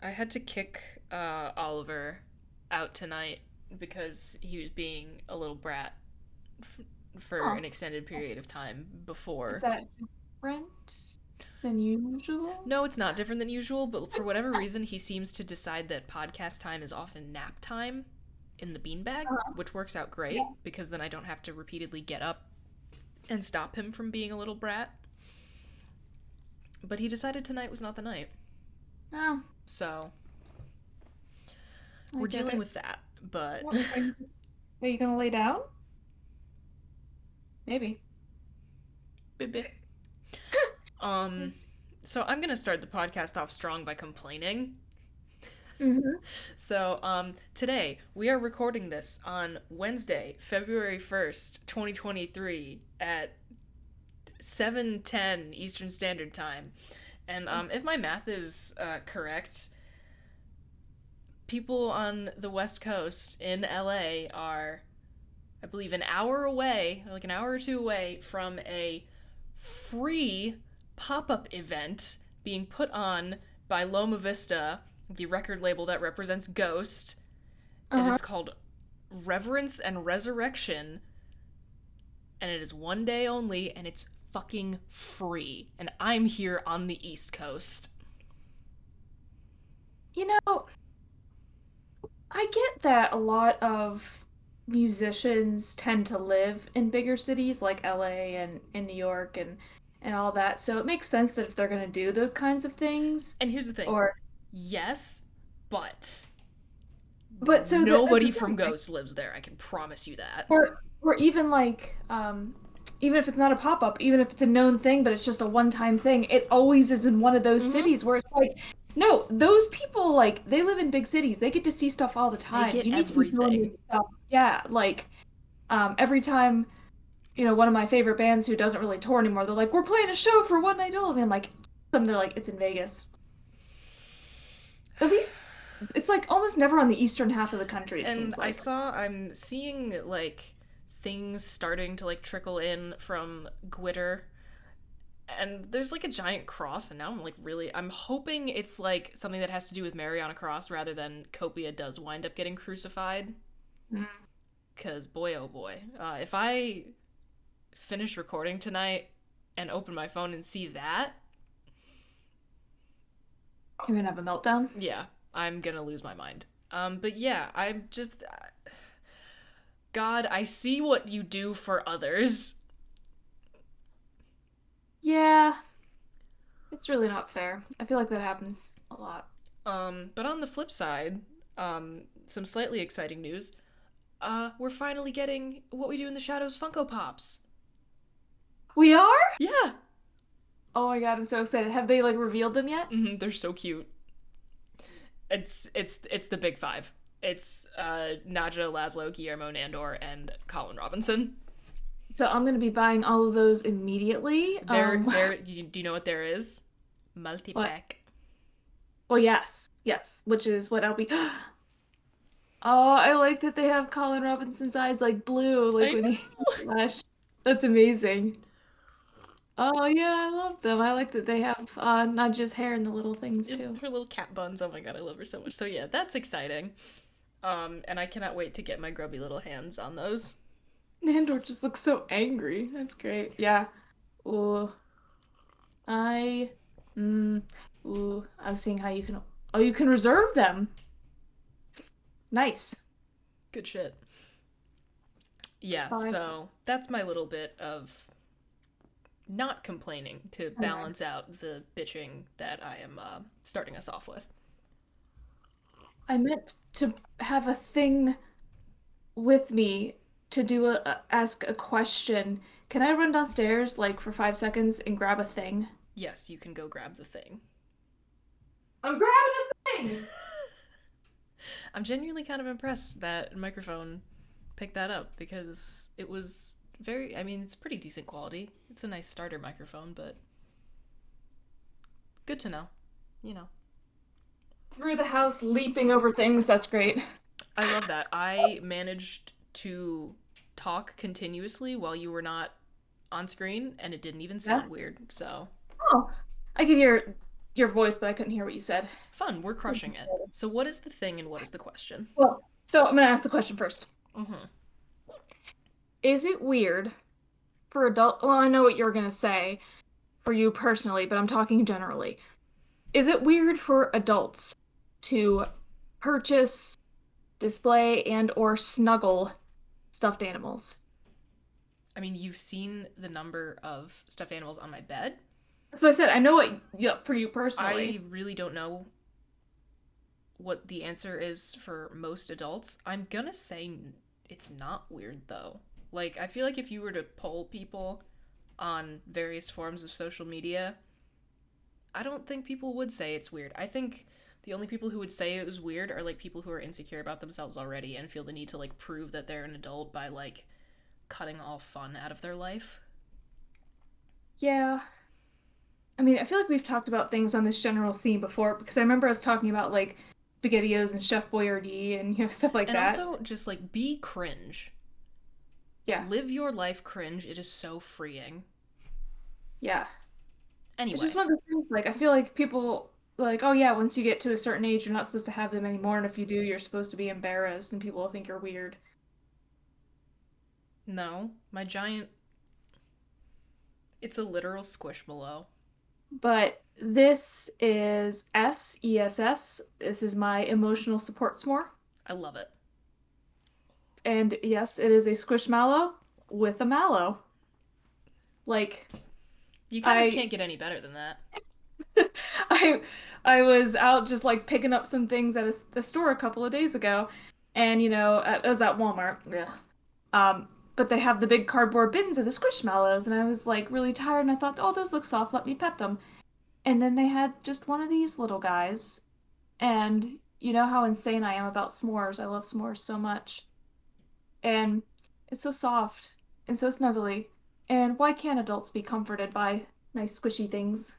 I had to kick Oliver out tonight because he was being a little brat for Oh, an extended period of time is before. that different than usual? No, it's not different than usual, but for whatever reason, he seems to decide that podcast time is often nap time in the beanbag, Uh-huh. which works out Yeah. great because then I don't have to repeatedly get up and stop him from being a little brat. But he decided tonight was not the night. Oh, So I we're get dealing it. with that. But Well, are you gonna lay down? Maybe. um so I'm gonna start the podcast off strong by complaining. Mm-hmm. Today we are recording this on Wednesday, February 1st, 2023 at 7:10 Eastern Standard Time. And if my math is correct, people on the West Coast in LA are, I believe, an hour away, like an hour or two away from a free pop up event being put on by Loma Vista, the record label that represents Ghost. It Uh-huh. is called Reverence and Resurrection, and it is one day only, and it's fucking free. And I'm here on the East Coast. You know, I get that a lot of musicians tend to live in bigger cities like LA and New York and all that. So it makes sense that if they're gonna do those kinds of things, And here's the thing, or yes, but but so that's nobody the from thing, right? Ghost lives there. I can promise you that. Or even like even if it's not a pop-up, even if it's a known thing, but it's just a one-time thing, it always is in one of those Mm-hmm. cities where it's like, no, those people like they live in big cities. They get to see stuff all the They time. get You need to be doing everything. this stuff. Yeah, like every time, one of my favorite bands who doesn't really tour anymore, they're like, we're playing a show for one night only. I'm like, some they're like, it's in Vegas. At least it's like almost never on the eastern half of the country, it And seems like. I'm seeing like things starting to like trickle in from Gwitter, and there's like a giant cross, and now I'm hoping it's like something that has to do with Mary on a cross rather than Copia does wind up getting crucified. Mm. Because boy, oh boy, if I finish recording tonight and open my phone and see that, You're gonna have a meltdown. yeah, I'm gonna lose my mind. But yeah, I'm just, God, I see what you do for others. Yeah, it's really not fair. I feel like that happens a lot. But on the flip side, some slightly exciting news. We're finally getting What We Do in the Shadows Funko Pops. We are? Yeah, Oh my God, I'm so excited. Have they like revealed them yet? they're so cute. It's the big five. It's Naja, Laszlo, Guillermo Nandor, and Colin Robinson. So I'm gonna be buying all of those immediately. There. Do you know what there is? What? Multi-pack. Well, yes, yes, which is what I'll be. Oh, I like that they have Colin Robinson's eyes like blue, like I when he know. flash. That's amazing. Oh yeah, I love them. I like that they have not just hair in the little things too. Her little cat buns. Oh my god, I love her so much. So yeah, that's exciting. And I cannot wait to get my grubby little hands on those. Nandor just looks so angry. That's great. Yeah. Ooh, I. Mm, ooh, I was seeing how you can. Oh, you can reserve them. Nice. Good shit. Yeah, Bye. so that's my little bit of not complaining to balance out the bitching that I am starting us off with. I meant to have a thing with me to do ask a question. Can I run downstairs like for 5 seconds and grab a thing? Yes, you can go grab the thing. I'm grabbing a thing. I'm genuinely kind of impressed that microphone picked that up because it was very, I mean, it's pretty decent quality. It's a nice starter microphone, but good to know. You know. Through the house, leaping over things. That's great. I love that. I managed to talk continuously while you were not on screen, and it didn't even Yeah. sound weird. So, Oh, I could hear. your voice, but I couldn't hear what you said. Fun, we're crushing it. So, what is the thing and what is the question? Well, so I'm gonna ask the question first. Mm-hmm. Is it weird for adult? Well, I know what you're gonna say for you personally, but I'm talking generally. Is it weird for adults to purchase, display, and or snuggle stuffed animals? I mean, you've seen the number of stuffed animals on my bed. That's what I said. I know what, yeah, for you I personally. really don't know what the answer is for most adults. I'm gonna say it's not weird though. Like, I feel like if you were to poll people on various forms of social media, I don't think people would say it's weird. I think the only people who would say it was weird are like people who are insecure about themselves already and feel the need to like prove that they're an adult by like cutting all fun out of their life. Yeah. I mean, I feel like we've talked about things on this general theme before because I remember us talking about like SpaghettiOs and Chef Boyardee and stuff like And that. also just like be cringe. Yeah. Live your life cringe. It is so freeing. Yeah. It's just Anyway, one of the things, like, I feel like people, like, oh yeah, once you get to a certain age, you're not supposed to have them anymore, and if you do, you're supposed to be embarrassed, and people will think you're weird. no, my giant, it's a literal squishmallow. But this is SESS. This is my emotional support s'more. I love it. And yes, it is a squishmallow with a mallow. Like, You kind of I can't get any better than that. I I was out just like picking up some things at the store a couple of days ago, and I was at Walmart. Ugh. But they have the big cardboard bins of the squishmallows, and I was like really tired, and I thought, oh, those look soft. Let me pet them. And then they had just one of these little guys, and you know how insane I am about s'mores. I love s'mores so much, and it's so soft and so snuggly. And why can't adults be comforted by nice squishy things?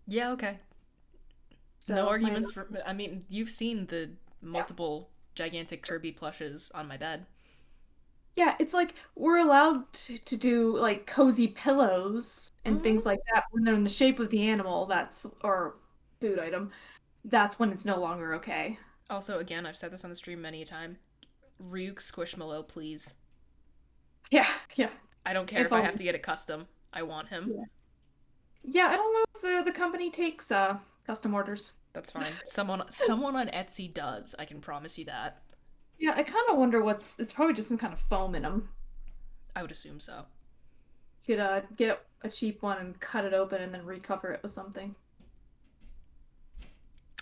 Yeah, okay. No So my arguments for. I mean, you've seen the multiple gigantic Kirby plushes on my bed. Yeah, it's like we're allowed to do like cozy pillows and Mm-hmm. things like that when they're in the shape of the animal that's or food item. That's when it's no longer okay. Also, again, I've said this on the stream many a time. Ryuk Squishmallow, please. Yeah, yeah. I don't care If if I only. have to get a custom. I want him. Yeah. Yeah, I don't know if the company takes custom orders. That's fine. Someone on Etsy does. I can promise you that. Yeah, I kind of wonder it's probably just some kind of foam in them. I would assume so. You could get a cheap one and cut it open and then recover it with something.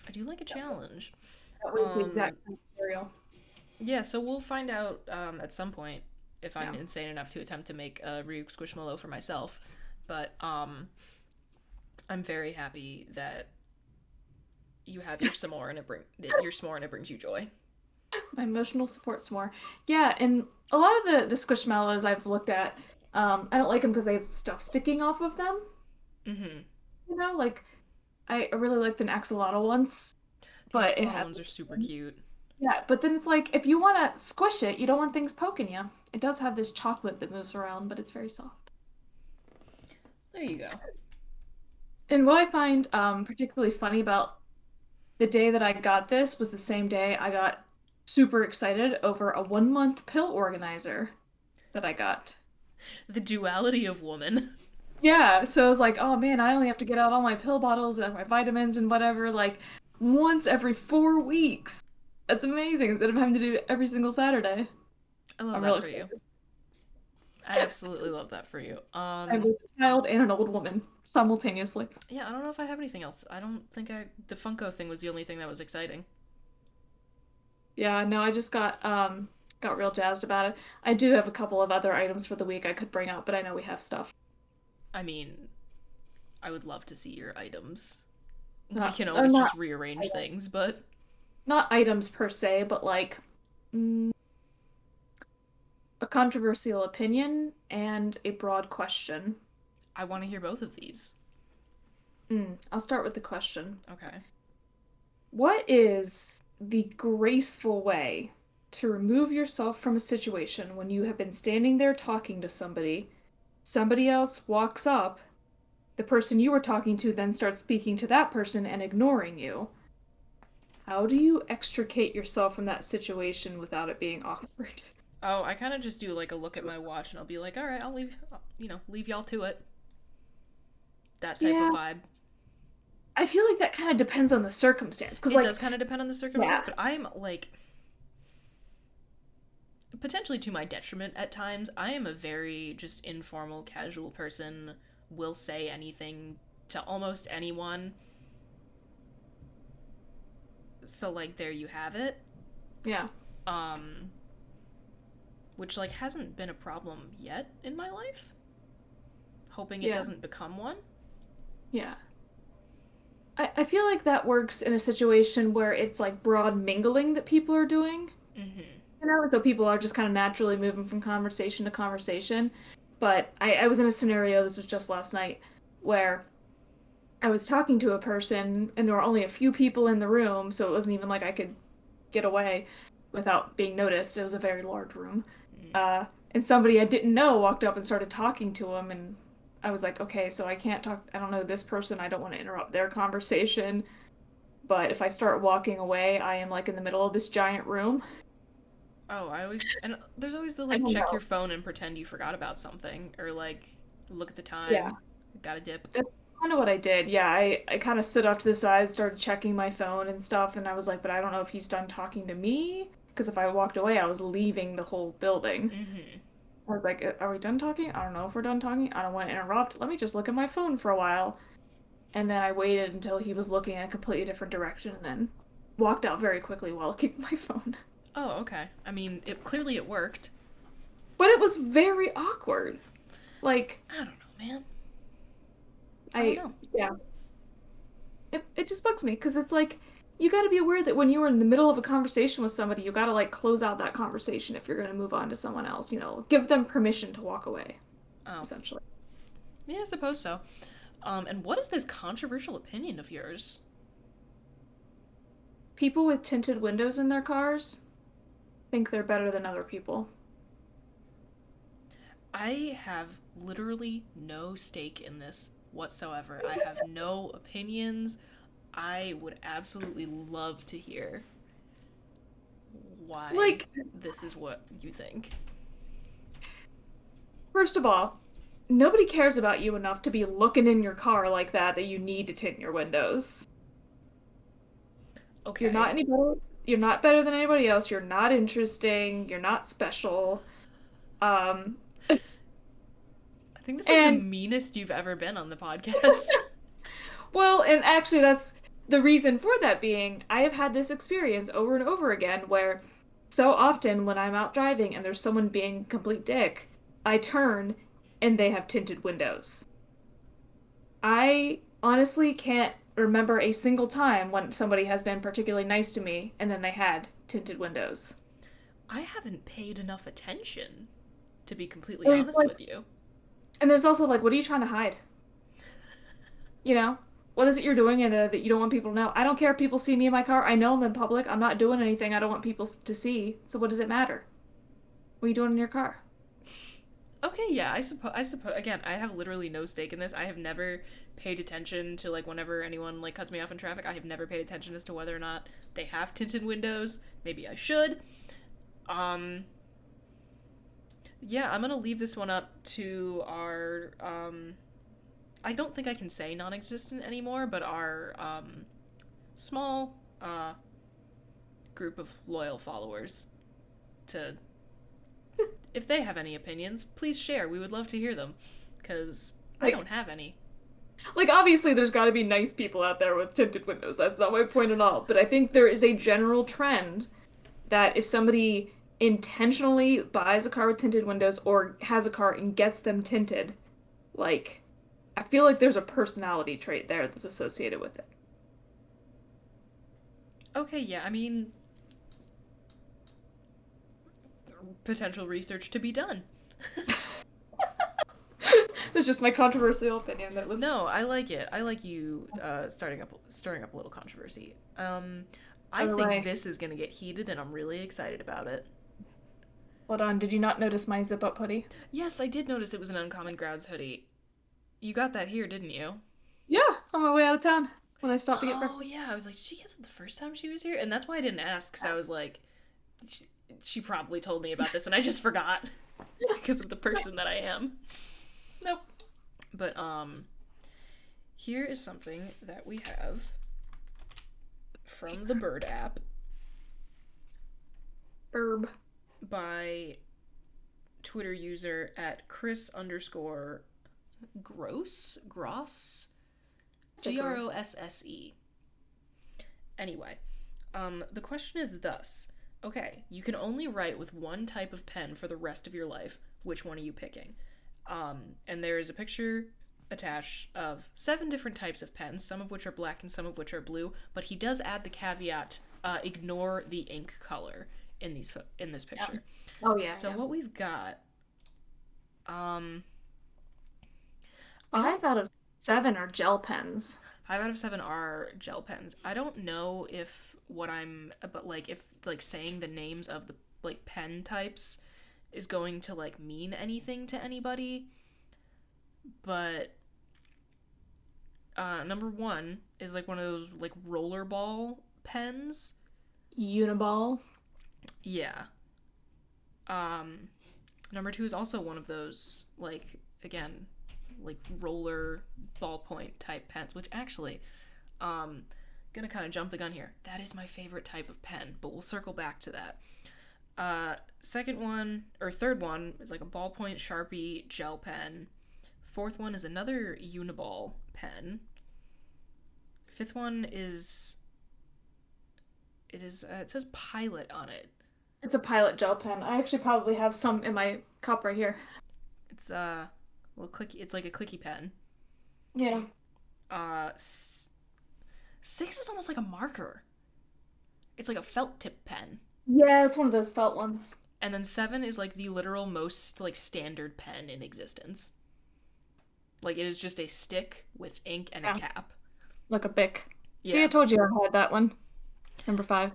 I do like a challenge. That way it's the Um, exact same material. yeah, so we'll find out at some point if I'm Yeah. insane enough to attempt to make a Ryuk Squishmallow for myself. But I'm very happy that you have your s'more and it brings you joy. My emotional support's more. Yeah, and a lot of the squishmallows I've looked at, I don't like them because they have stuff sticking off of them. Mm-hmm. Like I really liked an axolotl once, The but it axolotl had ones are super cute. yeah. But then it's like if you want to squish it, you don't want things poking you. It does have this chocolate that moves around, but it's very soft. There you go. And what I find particularly funny about the day that I got this was the same day I got super excited over a 1 month pill organizer that I got. The duality of woman. Yeah, so I was like, oh man, I only have to get out all my pill bottles and my vitamins and whatever, like once every 4 weeks. That's amazing instead of having to do it every single Saturday. I love I'm real that for you. excited. I absolutely love that for you. I'm a child and an old woman simultaneously. Yeah, I don't know if I have anything else. I don't think I. The Funko thing was the only thing that was exciting. Yeah, no, I just got real jazzed about it. I do have a couple of other items for the week I could bring out, but I know we have stuff. I mean, I would love to see your items. We Not can or always not just rearrange things, but not items per se, but like mm, a controversial opinion and a broad question. I want to hear both of these. I'll start with the question. Okay. What is the graceful way to remove yourself from a situation when you have been standing there talking to somebody, somebody else walks up, the person you were talking to then starts speaking to that person and ignoring you. How do you extricate yourself from that situation without it being awkward? Oh, I kind of just do like a look at my watch and I'll be like, all right, I'll leave, leave y'all to it. That type of Yeah, vibe. I feel like that kind of depends on the circumstance. Because, It like, does kind of depend on the circumstance, yeah, but I'm like, potentially to my detriment at times, I am a very just informal, casual person, will say anything to almost anyone. So, like, there you have it. yeah, Um, which, like, hasn't been a problem yet in my life. Hoping it yeah, doesn't become one. yeah. I feel like that works in a situation where it's like broad mingling that people are doing. Mm-hmm. So people are just kind of naturally moving from conversation to conversation. But I was in a scenario, this was just last night, where I was talking to a person and there were only a few people in the room, so it wasn't even like I could get away without being noticed. It was a very large room. Mm. Uh, and somebody I didn't know walked up and started talking to him, and I was like, okay, so I can't talk, I don't know this person, I don't want to interrupt their conversation. But if I start walking away, I am like in the middle of this giant room. Oh, I always. And there's always the, I like, don't check know. your phone and pretend you forgot about something, or, like, look at the Yeah. time, got a dip. That's kind of what I did. Yeah, I kind of stood off to the side, started checking my phone and stuff, and I was like, but I don't know if he's done talking to me. Because if I walked away, I was leaving the whole building. Mm-hmm. I was like, are we done talking? I don't know if we're done talking. I don't want to interrupt. Let me just look at my phone for a while. And then I waited until he was looking in a completely different direction and then walked out very quickly while looking at my phone. Oh, okay. I mean, it clearly it worked. But it was very awkward. Like, I don't know, man. I don't I, know. yeah, it just bugs me because it's like you got to be aware that when you are in the middle of a conversation with somebody, you got to like close out that conversation if you're going to move on to someone else, give them permission to walk away, Oh, essentially. yeah, I suppose so. And what is this controversial opinion of yours? People with tinted windows in their cars think they're better than other people. I have literally no stake in this whatsoever. I have no opinions. I would absolutely love to hear why Like, this is what you think. first of all, nobody cares about you enough to be looking in your car like that you need to tint your windows. You're not Okay. any better. You're not better than anybody else. You're not interesting. You're not special. Um, I think this is the and meanest you've ever been on the podcast. well, and actually, that's the reason for that being I have had this experience over and over again where so often when I'm out driving and there's someone being a complete dick, I turn and they have tinted windows. I honestly can't remember a single time when somebody has been particularly nice to me and then they had tinted windows. I haven't paid enough attention, to be completely There's honest like, with you. and there's also like, what are you trying to hide? You know? What is it you're doing in there that you don't want people to know? I don't care if people see me in my car. I know I'm in public. I'm not doing anything I don't want people to see. So what does it matter? What are you doing in your car? Okay, yeah, I suppose again, I have literally no stake in this. I have never paid attention to, like, whenever anyone, like, cuts me off in traffic. I have never paid attention as to whether or not they have tinted windows. Maybe I should. Um yeah, I'm going to leave this one up to our I don't think I can say non-existent anymore, but our small group of loyal followers to, if they have any opinions, please share. We would love to hear them because I Like, don't have any. like obviously there's got to be nice people out there with tinted windows. That's not my point at all. But I think there is a general trend that if somebody intentionally buys a car with tinted windows or has a car and gets them tinted, like I feel like there's a personality trait there that's associated with it. Okay, yeah, I mean, potential research to be done. That's just my controversial opinion that was. No, I like it. I like you stirring up a little controversy. I By the think way, this is gonna get heated, and I'm really excited about it. hold on, did you not notice my zip up hoodie? Yes, I did notice it was an Uncommon Grounds hoodie. You got that here, didn't you? Yeah, on my way out of town when I stopped to get Oh breakfast. yeah, I was like, did she get it the first time she was here? And that's why I didn't ask, because I was like, she, she probably told me about this, and I just forgot because of the person that I am. Nope. But here is something that we have from the Bird app Herb. by Twitter user at Chris underscore Gross, Grosse. Anyway, the question is thus: okay, you can only write with one type of pen for the rest of your life. Which one are you picking? And there is a picture attached of 7 different types of pens, some of which are black and some of which are blue. But he does add the caveat: ignore the ink color in this picture. Yeah. Oh yeah. So yeah. what we've got, um, 5 out of 7 are gel pens. 5 out of 7 are gel pens. I don't know if what I'm, but like if like saying the names of the like pen types is going to like mean anything to anybody. But number 1 is like one of those like rollerball pens. Uniball. Yeah. Um, Number 2 is also one of those like again like roller ballpoint type pens, which actually, gonna kind of jump the gun here. That is my favorite type of pen, but we'll circle back to that. Second one or third one is like a ballpoint Sharpie gel pen. Fourth one is another Uniball pen. Fifth one is it says Pilot on it. It's a Pilot gel pen. I actually probably have some in my cup right here. It's little clicky. It's like a clicky pen. Yeah. 6 is almost like a marker. It's like a felt tip pen. Yeah, it's one of those felt ones. And then 7 is like the literal most like standard pen in existence. Like it is just a stick with ink and a Yeah. cap. Like a Bic. See, I Yeah. told you I had that one. Number 5.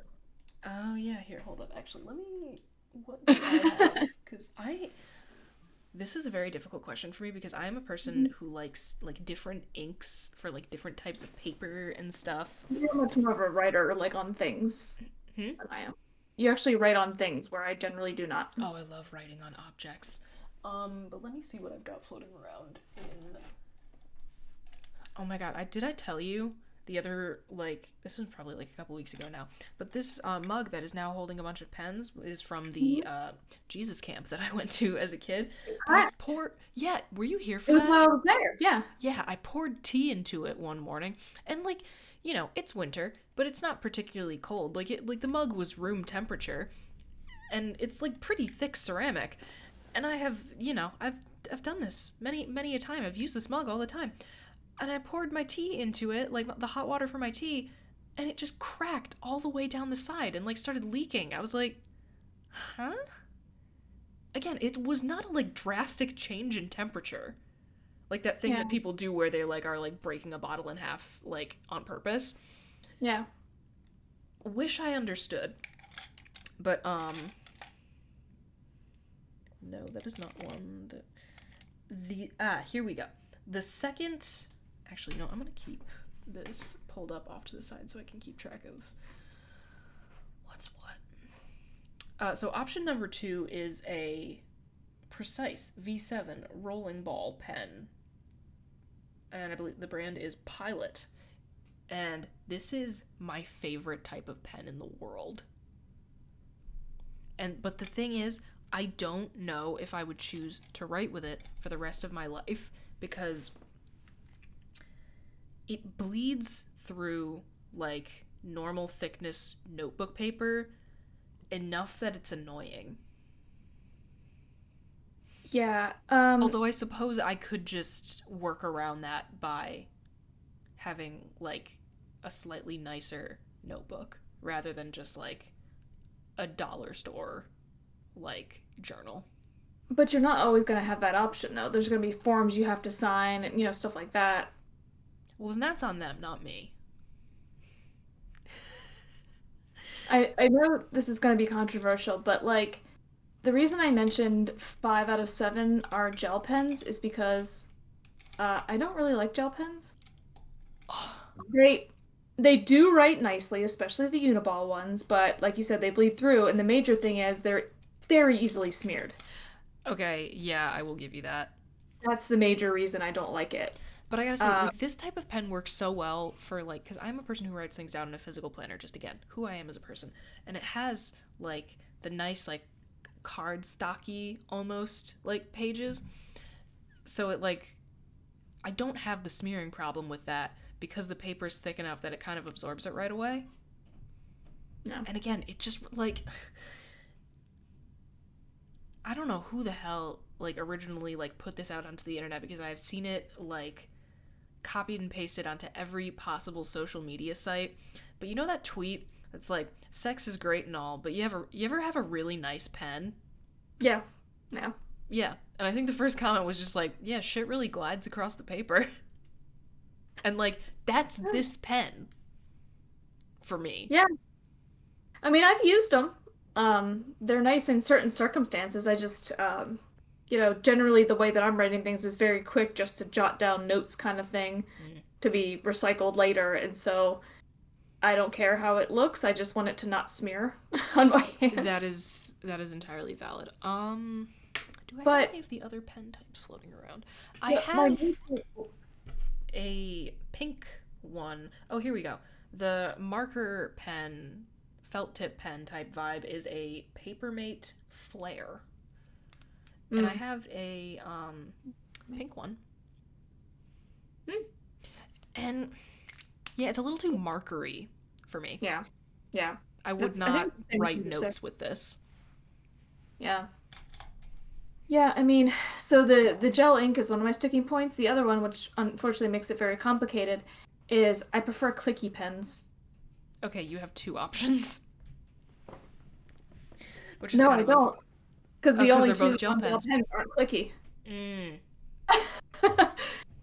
Oh yeah, here, hold up. Actually, let me what do I have? Cuz I this is a very difficult question for me because I am a person who likes like different inks for like different types of paper and stuff. You're much more of a writer, like on things Hmm? than I am. You actually write on things where I generally do not. Oh, I love writing on objects. But let me see what I've got floating around in. Oh my god, I tell you the other like this was probably like a couple weeks ago now, but this mug that is now holding a bunch of pens is from the Jesus camp that I went to as a kid. And I Correct. poured yeah, were you here It for was that? while I was there. Yeah. Yeah, I poured tea into it one morning, and like it's winter, but it's not particularly cold. Like the mug was room temperature, and it's like pretty thick ceramic. And I have, I've done this many a time. I've used this mug all the time. And I poured my tea into it, like the hot water for my tea, and it just cracked all the way down the side and like started leaking. I was like, "Huh?" Again, it was not a like drastic change in temperature. Like that thing Yeah. that people do where they like are like breaking a bottle in half like on purpose. Yeah. Wish I understood. But no, that is not one that here we go. The second actually no, I'm gonna keep this pulled up off to the side so I can keep track of what's what. So option number 2 is a precise V7 rolling ball pen. And I believe the brand is Pilot. And this is my favorite type of pen in the world. But the thing is, I don't know if I would choose to write with it for the rest of my life because it bleeds through like normal thickness notebook paper enough that it's annoying. Yeah. Although I suppose I could just work around that by having like a slightly nicer notebook rather than just like a dollar store like journal. But you're not always going to have that option, though. There's going to be forms you have to sign and, stuff like that. Well, then that's on them, not me. I know this is going to be controversial, but, like, the reason I mentioned 5 out of 7 are gel pens is because I don't really like gel pens. They they do write nicely, especially the Uniball ones, but like you said, they bleed through, and the major thing is they're very easily smeared. Okay, yeah, I will give you that. That's the major reason I don't like it. But I gotta say, Uh, like, this type of pen works so well for, like, because I'm a person who writes things down in a physical planner, just again, who I am as a person. And it has, like, the nice, like, card stocky almost, like, pages. So it, like, I don't have the smearing problem with that because the paper's thick enough that it kind of absorbs it right away. no. And again, it just, like, I don't know who the hell, like, originally, like, put this out onto the internet because I've seen it, like, copied and pasted onto every possible social media site. But you know that tweet that's like, sex is great and all, but you ever have a really nice pen? Yeah. No. Yeah. And I think the first comment was just like, yeah, shit really glides across the paper. And like, that's this pen for me. Yeah. I mean, I've used them. They're nice in certain circumstances. I just, generally the way that I'm writing things is very quick, just to jot down notes kind of thing Mm. to be recycled later. And so I don't care how it looks. I just want it to not smear on my hand. That is entirely valid. Do I have But any of the other pen types floating around? I yeah, my have a pink one. Oh, here we go. The marker pen, felt tip pen type vibe is a Papermate Flare. And I mm, have a pink one. mm, And yeah, it's a little too markery for me. yeah, yeah. I would I think not it's the same write thing you said. notes with this. Yeah. Yeah, I mean, so the gel ink is one of my sticking points. The other one, which unfortunately makes it very complicated, is I prefer clicky pens. Okay, you have two options, which is No, kind I of don't, because oh, the because only they're both two gel non-gel pens. pens aren't clicky. Mm.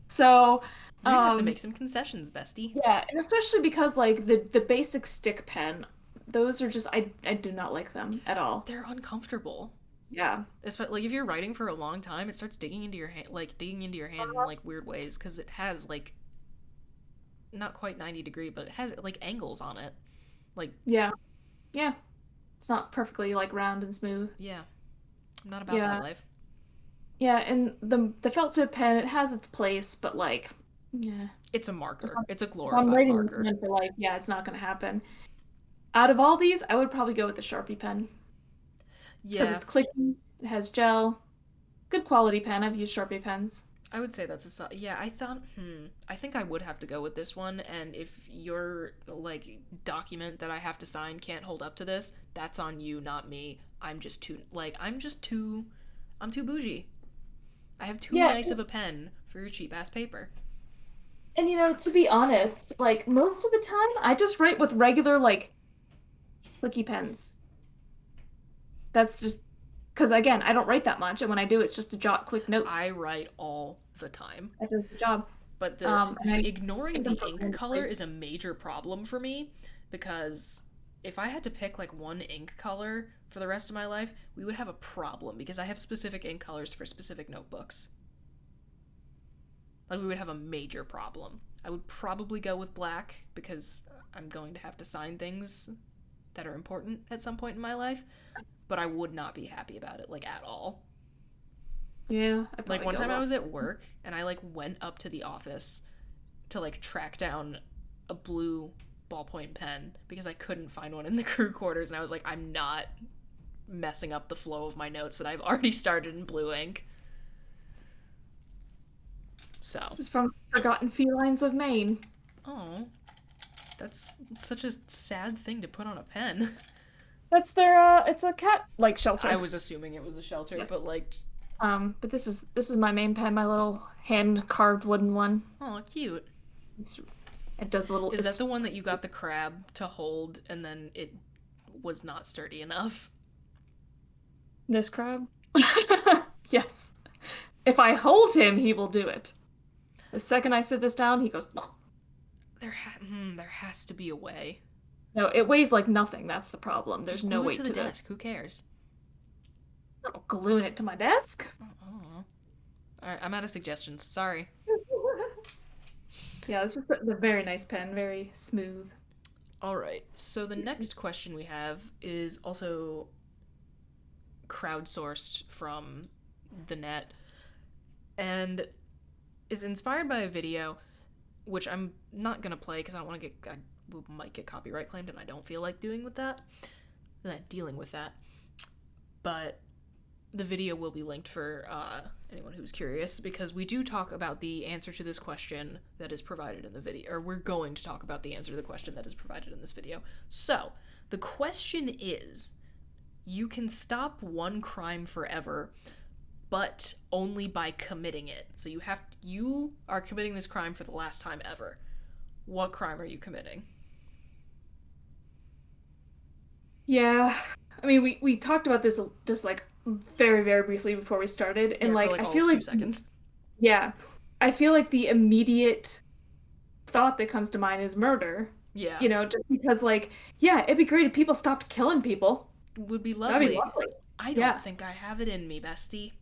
So, You're gonna have to um, make some concessions, bestie. yeah, and especially because like the basic stick pen, those are just I do not like them at all. They're uncomfortable. Yeah. Especially like if you're writing for a long time, it starts digging into your hand, like digging into your hand in like weird ways because it has like not quite 90-degree, but it has like angles on it. Like, Yeah. Yeah. It's not perfectly like round and smooth. yeah, I'm not about that Yeah. life. Yeah, and the felt tip pen, it has its place, but like, yeah. It's a If marker. I'm, It's a if I'm glorified writing marker. pen for like, yeah, it's not gonna happen. Out of all these, I would probably go with the Sharpie pen because Yeah, it's clicky, it has gel, good quality pen. I've used Sharpie pens. I would say that's yeah, I thought, I think I would have to go with this one. And if your, like, document that I have to sign can't hold up to this, that's on you, not me. I'm too bougie. I have too Yeah, nice of a pen for your cheap ass paper. and to be honest, like most of the time, I just write with regular like clicky pens. That's just because again, I don't write that much, and when I do, it's just to jot quick I notes. write all the time. That does the job. But And I the ignoring take the them for ink random color places. is a major problem for me because if I had to pick like one ink color for the rest of my life, we would have a problem because I have specific ink colors for specific notebooks. Like we would have a major problem. I would probably go with black because I'm going to have to sign things that are important at some point in my life, but I would not be happy about it like at all. Yeah, I Like probably one go time I well. was at work and I like went up to the office to like track down a blue ballpoint pen because I couldn't find one in the crew quarters and I was like I'm not messing up the flow of my notes that I've already started in blue ink. So, This is from Forgotten Felines of Maine. oh, that's such a sad thing to put on a pen. That's their it's a cat like I shelter. was assuming it was a shelter, Yes. but like, But this is my main pen, my little hand carved wooden one. oh, cute. It's it does little Is that it's the one that you got the crab to hold and then it was not sturdy enough? this crab. Yes. If I hold him, he will do it. The second I sit this down, he goes, "No." There has to be a way. No, it weighs like nothing. That's the problem. There's Just no glue it to weight the to this. desk. Who cares? I'm not gluing it to my desk. Oh. All right, I'm out of suggestions. Sorry. Yeah, this is a very nice pen, very smooth. All right. So the next question we have is also crowdsourced from the net and is inspired by a video which I'm not gonna play because I don't want to get I might get copyright claimed and I don't feel like dealing with that. But the video will be linked for anyone who's curious because we do talk about the answer to this question that is provided in the video, or we're going to talk about the answer to the question that is provided in this video. So the question is, you can stop one crime forever, but only by committing it. So you are committing this crime for the last time ever. What crime are you committing? Yeah. I mean, we talked about this just like very, very briefly before we started, and Yeah, for like like I all of feel two like seconds. yeah, I feel like the immediate thought that comes to mind is murder. Yeah, You know, just because like, yeah, it'd be great if people stopped killing people. would be That'd be lovely. lovely. I don't Yeah. think I have it in me, bestie.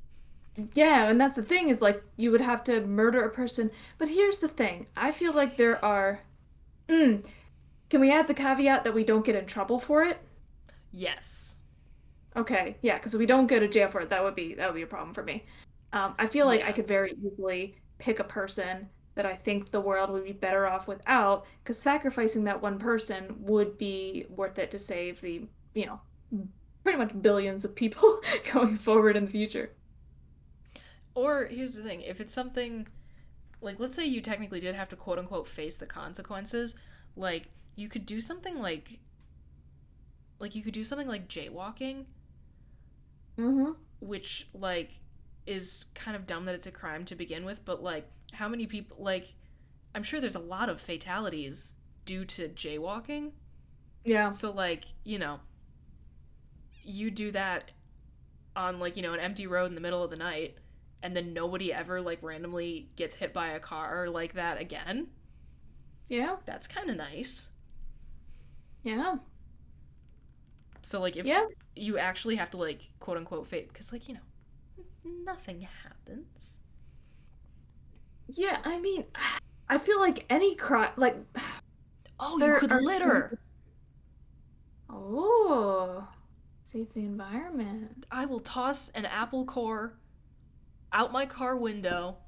Yeah, and that's the thing is like you would have to murder a person. But here's the thing. I feel like there are can we add the caveat that we don't get in trouble for it? Yes. Okay, yeah, because if we don't go to jail for it, that would be a problem for me. I feel like I Yeah. could very easily pick a person that I think the world would be better off without, because sacrificing that one person would be worth it to save the, you know, pretty much billions of people going forward in the future. Or here's the thing: if it's something like, let's say you technically did have to quote unquote face the consequences, like you could do something like jaywalking, Hmm. which like is kind of dumb that it's a crime to begin with, but like how many people like I'm sure there's a lot of fatalities due to jaywalking. Yeah. So like, you do that on like, an empty road in the middle of the night and then nobody ever like randomly gets hit by a car like that again. Yeah. That's kind of nice. Yeah. So like if Yeah. you actually have to like quote unquote fate cuz like, nothing happens. Yeah, I mean, I feel like any crime, like Oh, you there could are so litter. oh, save the environment. I will toss an apple core out my car window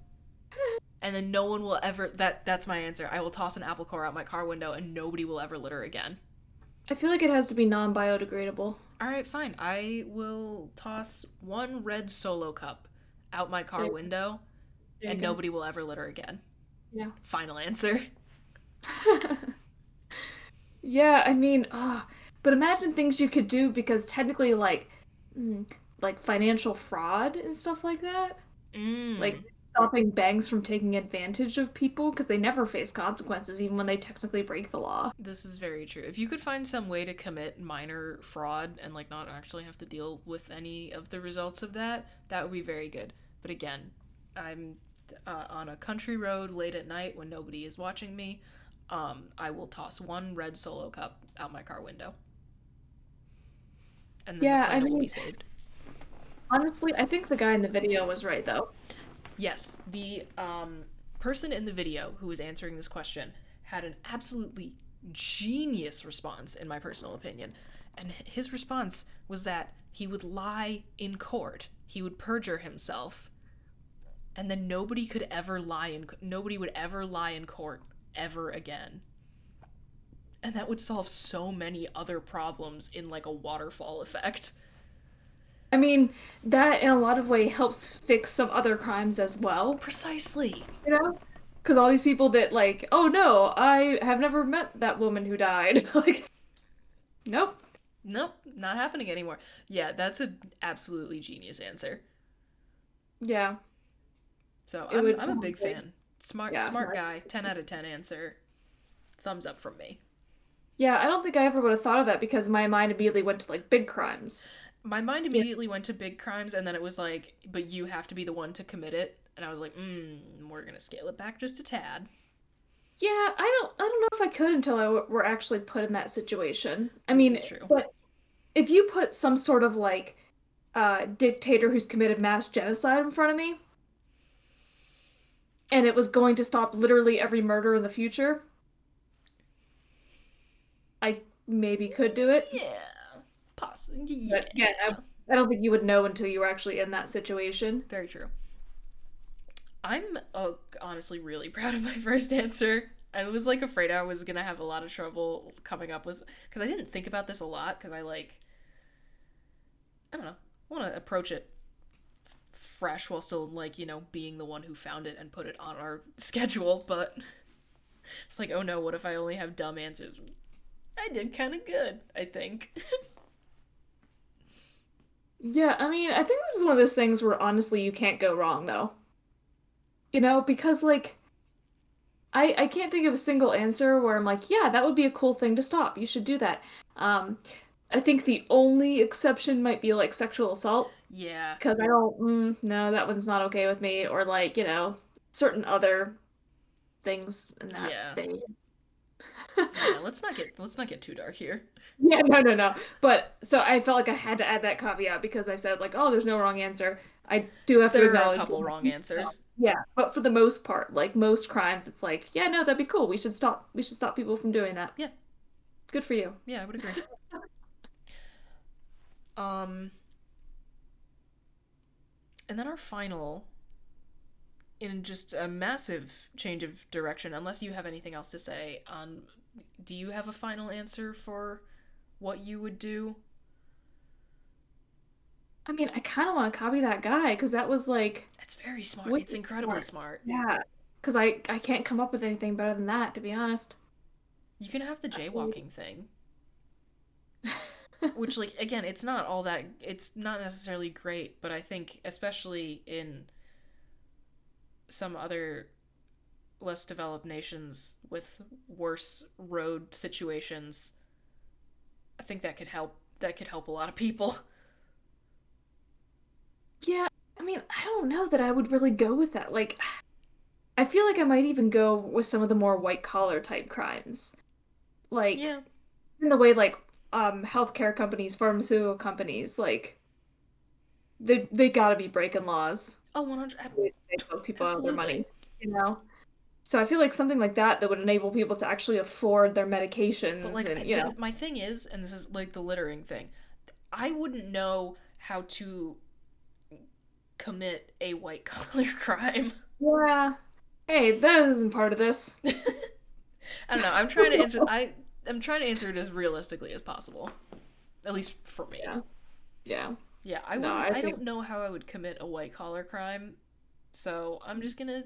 and then no one will ever that's my answer. I will toss an apple core out my car window and nobody will ever litter again. I feel like it has to be non-biodegradable. All right, fine. I will toss one red solo cup out my car There, window there you and go. nobody will ever litter again. Yeah. Final answer. Yeah, I mean, but imagine things you could do because technically, mm, like financial fraud and stuff like that, like Mm. stopping banks from taking advantage of people because they never face consequences even when they technically break the law. This is very true. If you could find some way to commit minor fraud and like not actually have to deal with any of the results of that, that would be very good. But again, I'm on a country road late at night when nobody is watching me. I will toss one red solo cup out my car window, and then the Yeah, I planet will be mean, saved. honestly, I think the guy in the video was right though. Yes, the person in the video who was answering this question had an absolutely genius response, in my personal opinion. And his response was that he would lie in court, he would perjure himself, and then nobody would ever lie in court ever again. And that would solve so many other problems in like a waterfall effect. I mean, that in a lot of way helps fix some other crimes as well, Precisely. you know? Because all these people that like, oh no, I have never met that woman who died. Like, nope. Nope, not happening anymore. Yeah, that's an absolutely genius answer. Yeah, So it I'm would I'm a big probably, fan. Smart yeah. smart guy. 10 out of 10 answer. Thumbs up from me. Yeah, I don't think I ever would have thought of that because my mind immediately went to like big crimes. My mind Yeah. immediately went to big crimes, and then it was like, but you have to be the one to commit it. And I was like, we're gonna scale it back just a tad. Yeah, I don't know if I could until were actually put in that situation. I This mean, is true. but if you put some sort of like dictator who's committed mass genocide in front of me, and it was going to stop literally every murder in the future, I maybe could do it. Yeah. Possibly. But again, Yeah. I don't think you would know until you were actually in that situation. Very true. I'm honestly really proud of my first answer. I was like afraid I was gonna have a lot of trouble coming up with because I didn't think about this a lot because I don't know, want to approach it fresh while still like being the one who found it and put it on our schedule. But it's like, oh no, what if I only have dumb answers? I did kind of good, I think. Yeah, I mean, I think this is one of those things where honestly you can't go wrong though. Because like I can't think of a single answer where I'm like, yeah, that would be a cool thing to stop. You should do that. Um, I think the only exception might be like sexual assault Yeah. because I don't, no, that one's not okay with me, or like, certain other things in that Yeah. vein. Yeah. Let's not get too dark here. Yeah, no, no, no. But so I felt like I had to add that caveat because I said like, oh, there's no wrong answer. I do have to There are a acknowledge couple that. wrong answers. Yeah, but for the most part, like most crimes, it's like, yeah, no, that'd be cool. We should stop people from doing that. Yeah. Good for you. Yeah, I would agree. Um, and then our final, in just a massive change of direction, unless you have anything else to say on, do you have a final answer for what you would do? I mean, I kind of want to copy that guy because that was like It's very smart. It's wicked incredibly smart. smart. Yeah, because I can't come up with anything better than that, to be honest. You can have the jaywalking thing, which, like, again, it's not necessarily great, but I think, especially in some other less developed nations with worse road situations, I think that could help. That could help a lot of people. Yeah, I mean, I don't know that I would really go with that. Like, I feel like I might even go with some of the more white collar type crimes. Like, Yeah. in the way like healthcare companies, pharmaceutical companies, like they gotta be breaking laws. Oh, 100. They choke people out of their Absolutely. money, you know? So I feel like something like that would enable people to actually afford their But medications like, and, my thing is, and this is like the littering thing. I wouldn't know how to commit a white collar crime. yeah. Hey, that isn't part of this. I don't know. I'm trying to answer it as realistically as possible. At least for me. Yeah. Yeah. Yeah, I No, wouldn't I I think don't know how I would commit a white collar crime. So, I'm just going to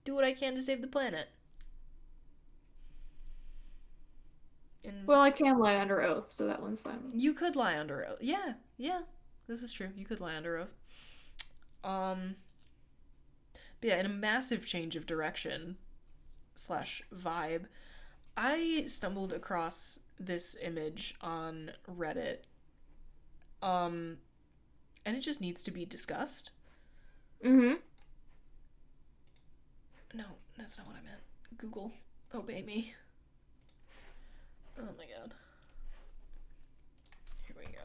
do what I can to save the planet. And well, I can lie under oath, so that one's fine. you could lie under oath. Yeah. Yeah. This is true. You could lie under oath. Um but yeah, in a massive change of direction slash vibe, I stumbled across this image on Reddit. Um, and it just needs to be discussed. Mm-hmm. No, that's not what I meant. Google, obey me. Oh my god. Here we go.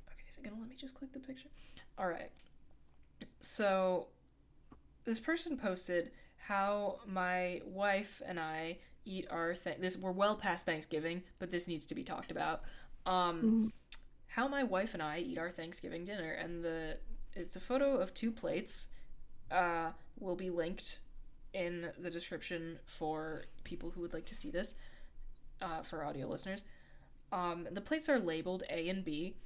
Okay, is it gonna let me just click the picture? Alright. So, this person posted how my wife and I eat our this we're well past Thanksgiving, but this needs to be talked about. Um Mm-hmm. how my wife and I eat our Thanksgiving dinner, and it's a photo of two plates. Will be linked in the description for people who would like to see this. For audio listeners, the plates are labeled A and B.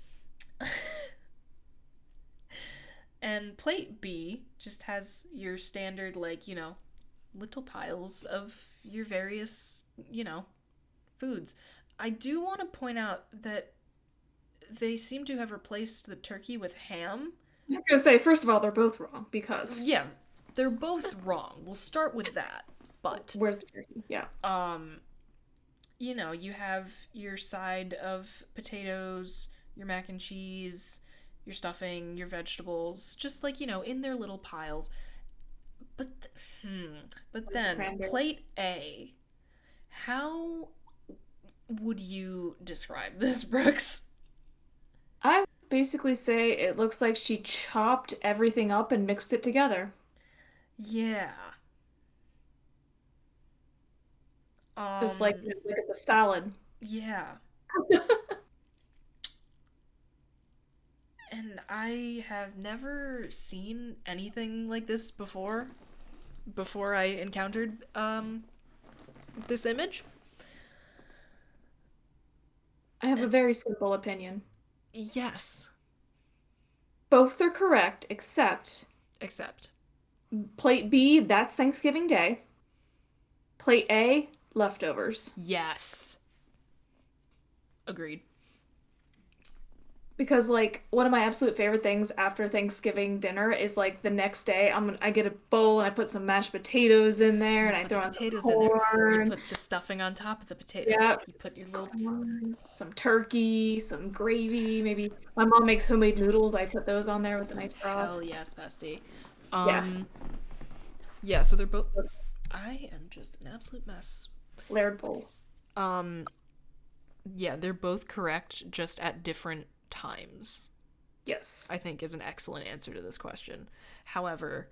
And plate B just has your standard, like, little piles of your various, foods. I do want to point out that they seem to have replaced the turkey with ham. I was gonna say, first of all, they're both wrong because Yeah, they're both wrong. We'll start with that. But, where's the turkey? Yeah. um, you have your side of potatoes, your mac and cheese, your stuffing, your vegetables, just like, in their little piles. But, but It's then, cranberry. plate A, how would you describe this, Brooks? I would basically say it looks like she chopped everything up and mixed it together. Yeah. Just like, Um, look at the salad. yeah. And I have never seen anything like this before I encountered this image. I have a And very simple opinion. yes, Both are correct, except except plate B, that's Thanksgiving Day. Plate A, leftovers. yes. Agreed. Because like one of my absolute favorite things after Thanksgiving dinner is like the next day I get a bowl and I put some mashed potatoes in there You and I put the throw in some potatoes in there. You corn. put the stuffing on top of the potatoes. Yeah, You put your little. corn, some turkey, some gravy, maybe my mom makes homemade noodles. I put those on there with a nice broth. Hell yes, bestie. Yeah, Um, yeah, so they're both. I am just an absolute mess. layered bowl. Um, yeah, they're both correct, just at different times, Yes. I think is an excellent answer to this question. However,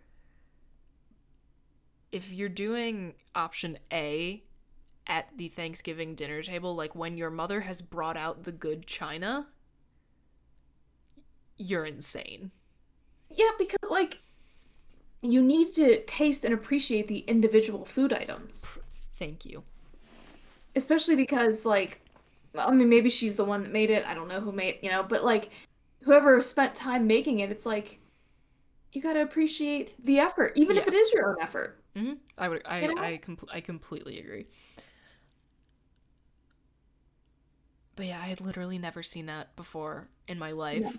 if you're doing option A at the Thanksgiving dinner table, like when your mother has brought out the good china, you're insane. Yeah, because like you need to taste and appreciate the individual food items. Thank you. Especially because like I mean maybe she's the one that made it. I don't know who made, but like whoever spent time making it, it's like you got to appreciate the effort, even if Yeah. it is your own effort. I would You know? I completely agree. But yeah, I had literally never seen that before in my No. life.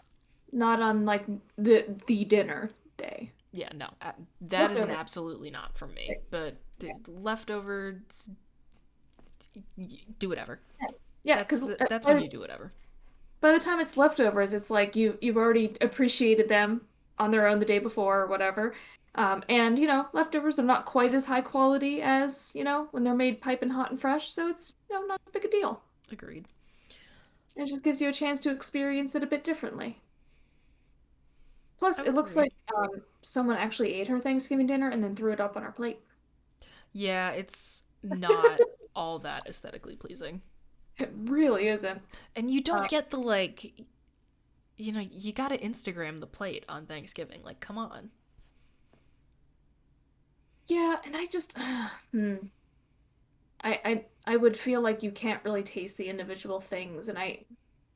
Not on like the dinner day. Yeah, no. That is an Leftover. absolutely not from me. But leftovers, do whatever. Yeah, because That's when you do whatever. by the time it's leftovers, it's like you've already appreciated them on their own the day before or whatever. And leftovers they're not quite as high quality as, when they're made piping hot and fresh, so it's, not as big a deal. Agreed. It just gives you a chance to experience it a bit differently. Plus, I it would looks agree. like someone actually ate her Thanksgiving dinner and then threw it up on her plate. Yeah, it's not all that aesthetically pleasing. It really isn't. And you don't Um, get the like, you gotta Instagram the plate on Thanksgiving. Like, come on. yeah, and I just, I would feel like you can't really taste the individual things, and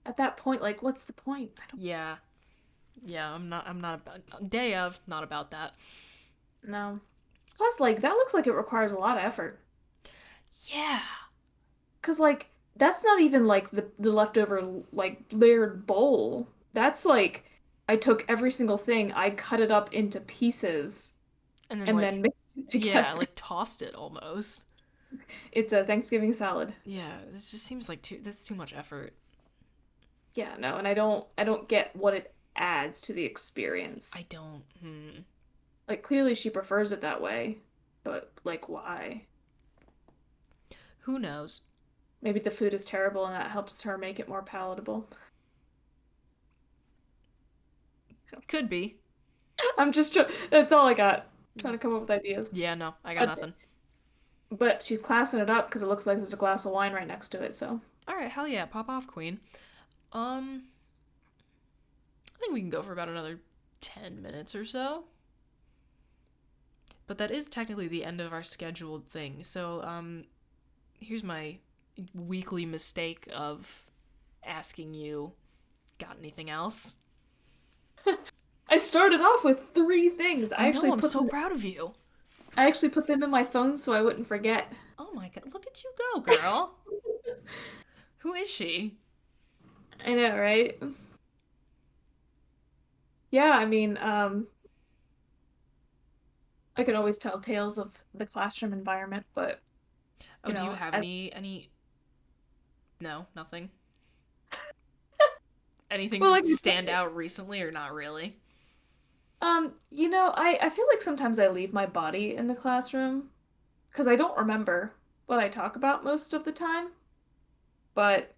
at that point, like, what's the point? I don't Yeah. Yeah, I'm not about day of, not about that. know. Plus, like, that looks like it requires a lot of effort. Yeah. 'Cause, like, that's not even like the leftover like layered bowl. That's like I took every single thing, I cut it up into pieces, And then and then like, mixed it yeah, together. like tossed it almost. It's a Thanksgiving salad. Yeah, this just seems like that's too much effort. Yeah, no, and I don't get what it adds to the I experience. don't. Like clearly she prefers it that way, but like why? Who knows? Maybe the food is terrible and that helps her make it more palatable. Could be. I'm just trying, that's all I got. Trying to come up with ideas. Yeah, no, I got Uh, nothing. But she's classing it up because it looks like there's a glass of wine right next to it, so. All right, hell yeah, pop off, queen. Um, I think we can go for about another 10 minutes or so. But that is technically the end of our scheduled thing. So, here's my weekly mistake of asking you, got anything else? I started off with three things. I know, I'm so proud of you. I actually put them in my phone so I wouldn't forget. Oh my god, look at you go, girl. Who is she? I know, right? Yeah, I mean, I could always tell tales of the classroom environment, but Oh, do you have as any no, nothing. Anything well, like I stand said, out recently or not really? I feel like sometimes I leave my body in the classroom because I don't remember what I talk about most of the time. But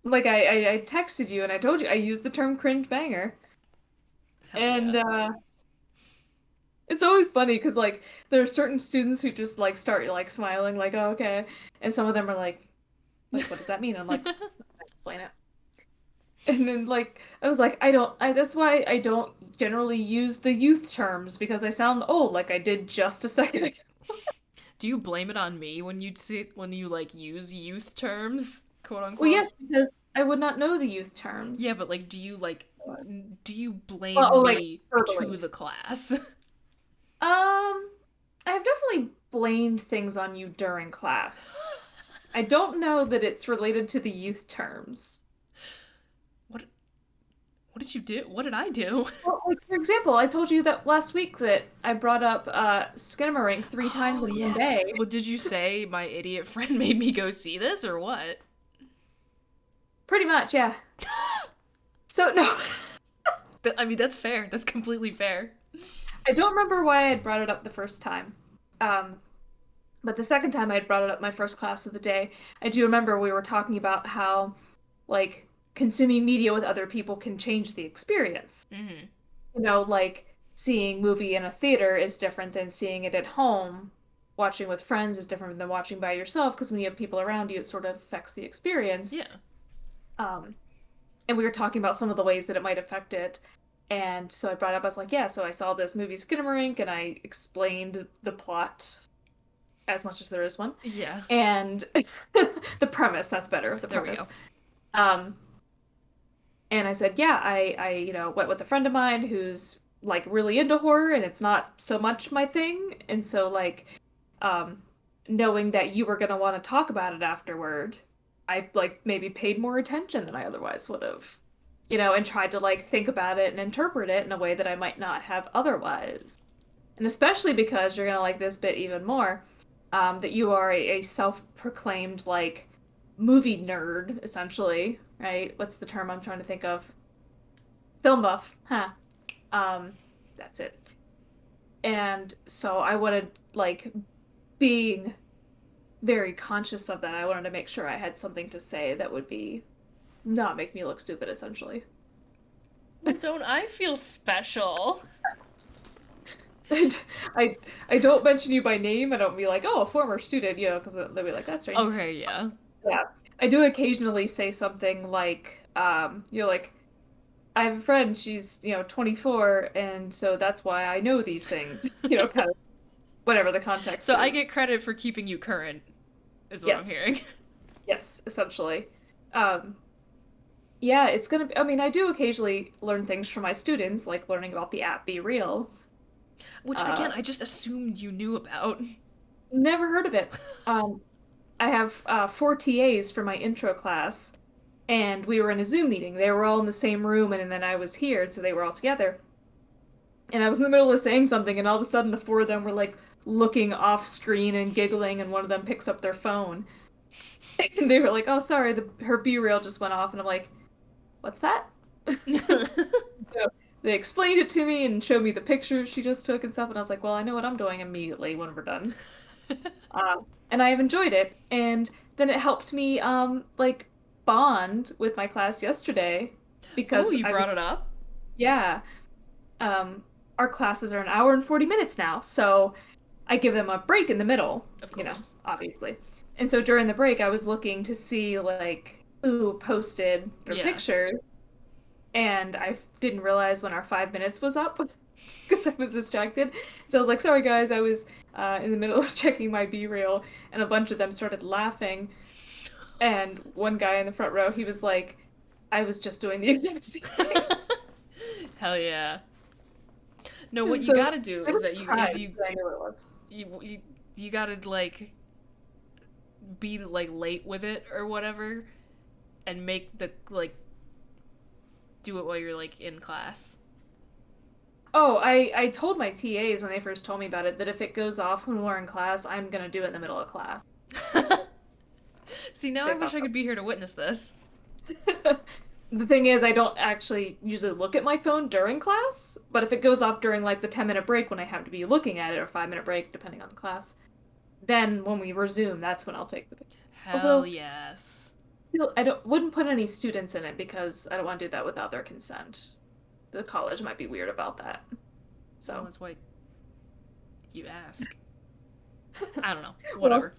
Like I texted you and I told you I used the term cringe banger. Hell And yeah. it's always funny because like there are certain students who just like start like smiling like, oh, okay. And some of them are like what does that mean? I'm like, explain it. And then like I was like, that's why I don't generally use the youth terms because I sound old like I did just a second ago. Do you blame it on me when you like use youth terms, quote Well, unquote? yes, because I would not know the youth Yeah, terms. but like do you Well, oh, blame like me to verbally. the class? I've definitely blamed things on you during class. I don't know that it's related to the youth terms. What what did you do? What did I do? Well, like for example, I told you that last week that I brought up Skinamarink 3 times Oh in one yeah. day. Well, did you say my idiot friend made me go see this or what? Pretty much, yeah. So no, I mean, that's fair. That's completely fair. I don't remember why I had brought it up the first time. Um, but the second time I had brought it up my first class of the day, I do remember we were talking about how like consuming media with other people can change the experience. Hmm. Like seeing movie in a theater is different than seeing it at home. Watching with friends is different than watching by yourself because when you have people around you, it sort of affects the experience. Yeah. Um, and we were talking about some of the ways that it might affect it. And so I brought up, I was like, yeah, so I saw this movie Skinamarink and I explained the plot as much as there is one. Yeah. And the premise, that's better, the There we go. premise. Um, and I said, yeah, I went with a friend of mine who's like really into horror and it's not so much my thing. And so like um knowing that you were gonna want to talk about it afterward, I like maybe paid more attention than I otherwise would have. And tried to like think about it and interpret it in a way that I might not have otherwise. And especially because you're gonna like this bit even more, that you are a self-proclaimed like movie nerd, essentially, right? What's the term I'm trying to think of? Film buff, huh? Um, that's it. And so I wanted like being very conscious of that. I wanted to make sure I had something to say that would be not make me look stupid, essentially. Well, don't I feel special? And I don't mention you by name. I don't be like, oh, a former student, because they'll be like, that's strange. Okay, yeah. Yeah. I do occasionally say something like, like, I have a friend, she's, 24, and so that's why I know these things, kind of whatever the context So I is. get credit for keeping you current, is what I'm Yes, hearing. yes, essentially. Um, yeah, it's gonna be, I mean, I do occasionally learn things from my students, like learning about the app Be Real. Which, again, Uh, I just assumed you knew about. Never heard of it. Um, I have 4 TAs for my intro class, and we were in a Zoom meeting. They were all in the same room, and then I was here, so they were all together. And I was in the middle of saying something, and all of a sudden the four of them were like looking off screen and giggling, and one of them picks up their phone. And they were like, "Oh, sorry, her B-reel just went off." And I'm like, "What's that?" So they explained it to me and showed me the pictures she just took and stuff, and I was like, "Well, I know what I'm doing immediately when we're done." And I have enjoyed it. And then it helped me like bond with my class yesterday Oh, because you I was brought it up? yeah. Um our classes are an hour and 40 minutes now, so I give them a break in the middle, Of course. obviously. And so during the break I was looking to see like who posted their Yeah. pictures and I didn't realize when our 5 minutes was up because I was distracted. So I was like, sorry guys, I was in the middle of checking my B-reel, and a bunch of them started laughing. And one guy in the front row, he was like, I was just doing the exact same thing. Hell yeah. No, what And you so gotta do I is was that surprised that I knew what it was. you gotta like be like late with it or whatever, and make the like do it while you're like in class. Oh, I told my TAs when they first told me about it that if it goes off when we're in class, I'm gonna do it in the middle of class. See, now I They wish thought I could be here to witness this. the thing is, I don't actually usually look at my phone during class, but if it goes off during like the 10-minute break when I have to be looking at it, or 5-minute break, depending on the class, then when we resume, that's when I'll take the picture. Hell Although, yes. I don't wouldn't put any students in it because I don't want to do that without their consent. The college might be weird about that. Well, So, that's why you ask. I don't know. well, Whatever.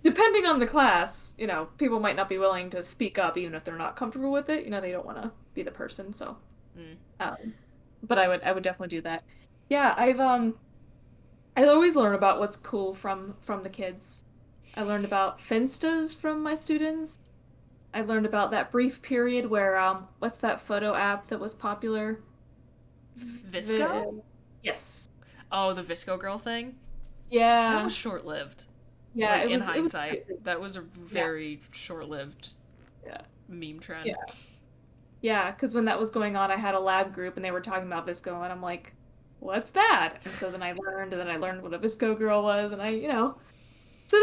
depending on the class, people might not be willing to speak up even if they're not comfortable with it. They don't want to be the person. So, Mm. um, but I would definitely do that. Yeah, I always learn about what's cool from the kids. I learned about Finstas from my students. I learned about that brief period where what's that photo app that was popular? Visco? Yes. Oh, the Visco girl thing? That Yeah. was short lived. Yeah, Like, it in was hindsight, that was a yeah. very short lived Yeah. meme Yeah. trend. Yeah, because when that was going on, I had a lab group and they were talking about Visco, and I'm like, what's that? And so then I learned what a Visco girl was, and so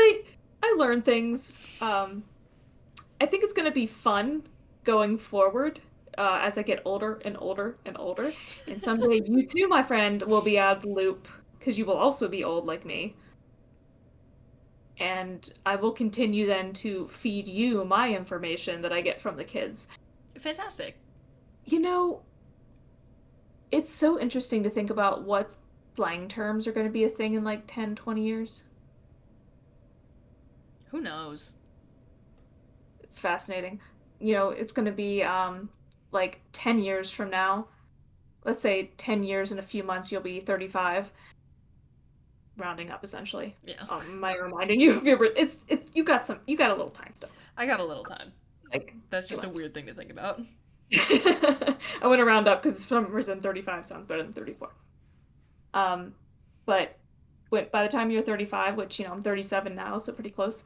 I learned things. I think it's going to be fun going forward as I get older and older and older. And someday you too, my friend, will be out of the loop because you will also be old like me. And I will continue then to feed you my information that I get from the kids. Fantastic. You know, it's so interesting to think about what slang terms are going to be a thing in like 10, 20 years. Who knows? It's fascinating. It's going to be like 10 years from now. Let's say 10 years in a few months, you'll be 35, rounding up essentially. Yeah. Am I reminding you of your it's you got a little time still. I got a little time. Like That's two just a months. weird thing to think about. I want to round up because for some reason 35 sounds better than 34. Um, but by the time you're 35, which I'm 37 now, so pretty close,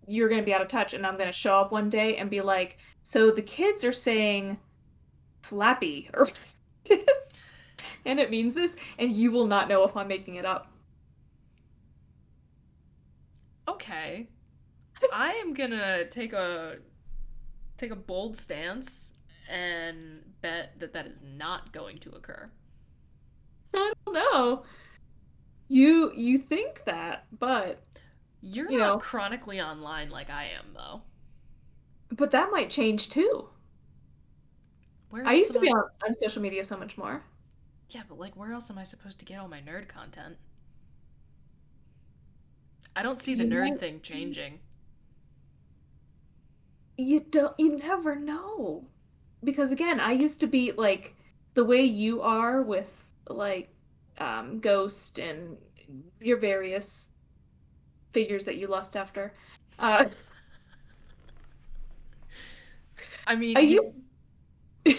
you're going to be out of touch, and I'm going to show up one day and be like, so the kids are saying flappy or this, and it means this, and you will not know if I'm making it up. Okay. I am gonna take a bold stance and bet that that is not going to occur. I don't know. You think that, but You're you not know, chronically online like I am, though. but that might change too. Where I else used am to be I? on social media so much more. Yeah, but like, where else am I supposed to get all my nerd content? I don't see the You nerd know, thing changing. you never know. Because again, I used to be like the way you are with like Ghost and your various figures that you lust after. Uh I I mean, used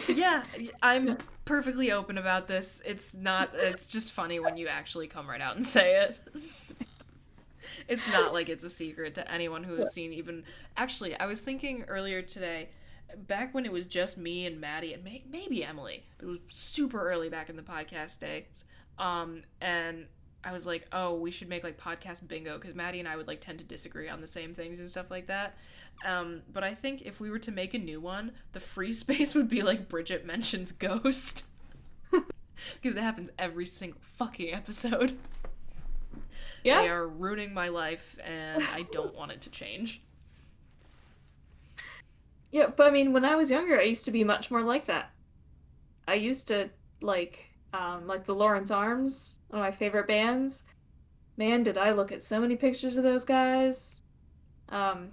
yeah, I'm perfectly open about this. It's not, it's just funny when you actually come right out and say it. It's not like it's a secret to anyone who has seen even. Actually, I was thinking earlier today, back when it was just me and Maddie and maybe Emily, but it was super early back in the podcast days. And I was like, oh, we should make like podcast bingo because Maddie and I would like tend to disagree on the same things and stuff like that. But I think if we were to make a new one, the free space would be like Bridget mentions Ghost because it happens every single fucking episode. They yeah. are ruining my life, and I don't want it to change. Yeah, but I mean when I was younger, I used to be much more like that. I used to like the Lawrence Arms, one of my favorite bands. Man, did I look at so many pictures of those guys.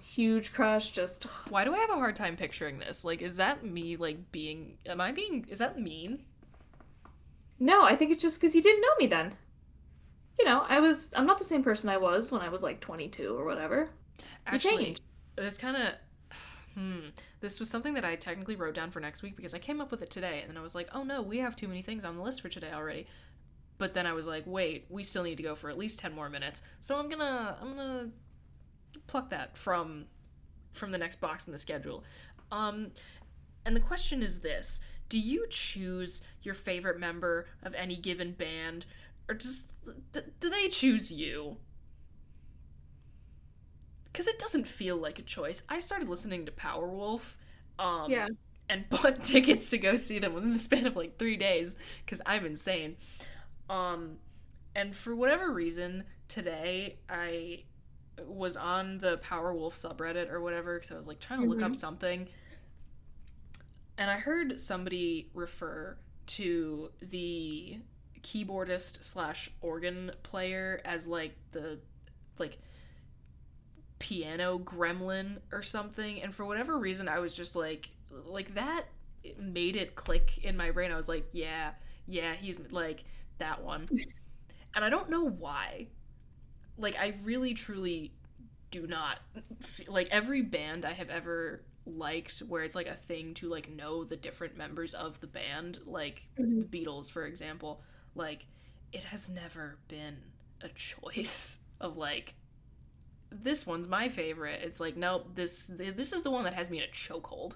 Huge crush, just Why do I have a hard time picturing this? Like, is that me, like, being. Am I being. Is that mean? no, I think it's just because you didn't know me then. I'm not the same person I was when I was like 22 or whatever. You Actually, changed. this kind of. This was something that I technically wrote down for next week because I came up with it today, and then I was like, oh no, we have too many things on the list for today already. But then I was like, wait, we still need to go for at least 10 more minutes. So I'm gonna pluck that from the next box in the schedule. Um, and the question is this: do you choose your favorite member of any given band, or do they choose you? Because it doesn't feel like a choice. I started listening to Powerwolf, Yeah. and bought tickets to go see them within the span of like 3 days because I'm insane. Um, and for whatever reason, today was on the Powerwolf subreddit or whatever because I was like trying to look up Mm-hmm. something, and I heard somebody refer to the keyboardist slash organ player as like the like piano gremlin or something, and for whatever reason I was just like that made it click in my brain. I was like, yeah, yeah, he's like that one. And I don't know why. Like I really truly do not like every band I have ever liked where it's like a thing to like know the different members of the band, like Mm-hmm. the Beatles for example, like it has never been a choice of like this one's my favorite. It's like nope, this is the one that has me in a chokehold.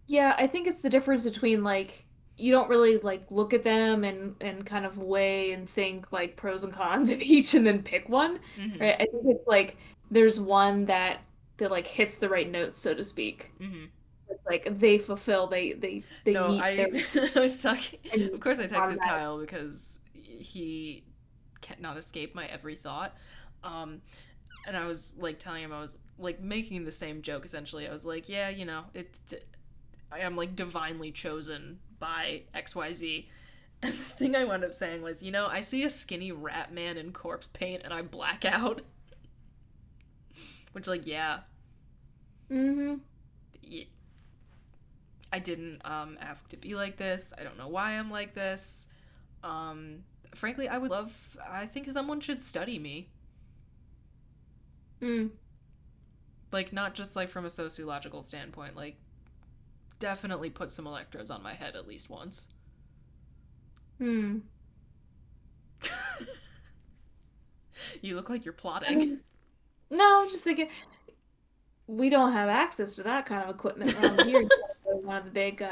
Yeah, I think it's the difference between like you don't really like look at them and kind of weigh and think like pros and cons of each and then pick one, Mm-hmm. right? I think it's like there's one that like hits the right notes, so to speak. Mm-hmm. It's like they fulfill, they No, meet their I I was talking. and Of course, I texted automatic. Kyle because he cannot escape my every thought. Um, and I was like telling him I was like making the same joke essentially. I was like, yeah, you know, I am like divinely chosen by XYZ. And the thing I wound up saying was, you know, I see a skinny rat man in corpse paint and I black out. Which, like, yeah, Hmm. I didn't ask to be like this. I don't know why I'm like this. Um, Frankly, I would love. I think someone should study me, Mm. like not just like from a sociological standpoint. Like, definitely put some electrodes on my head at least once. Hmm. You look like you're I plotting. mean, no, I'm just thinking we don't have access to that kind of equipment around here. One of the big,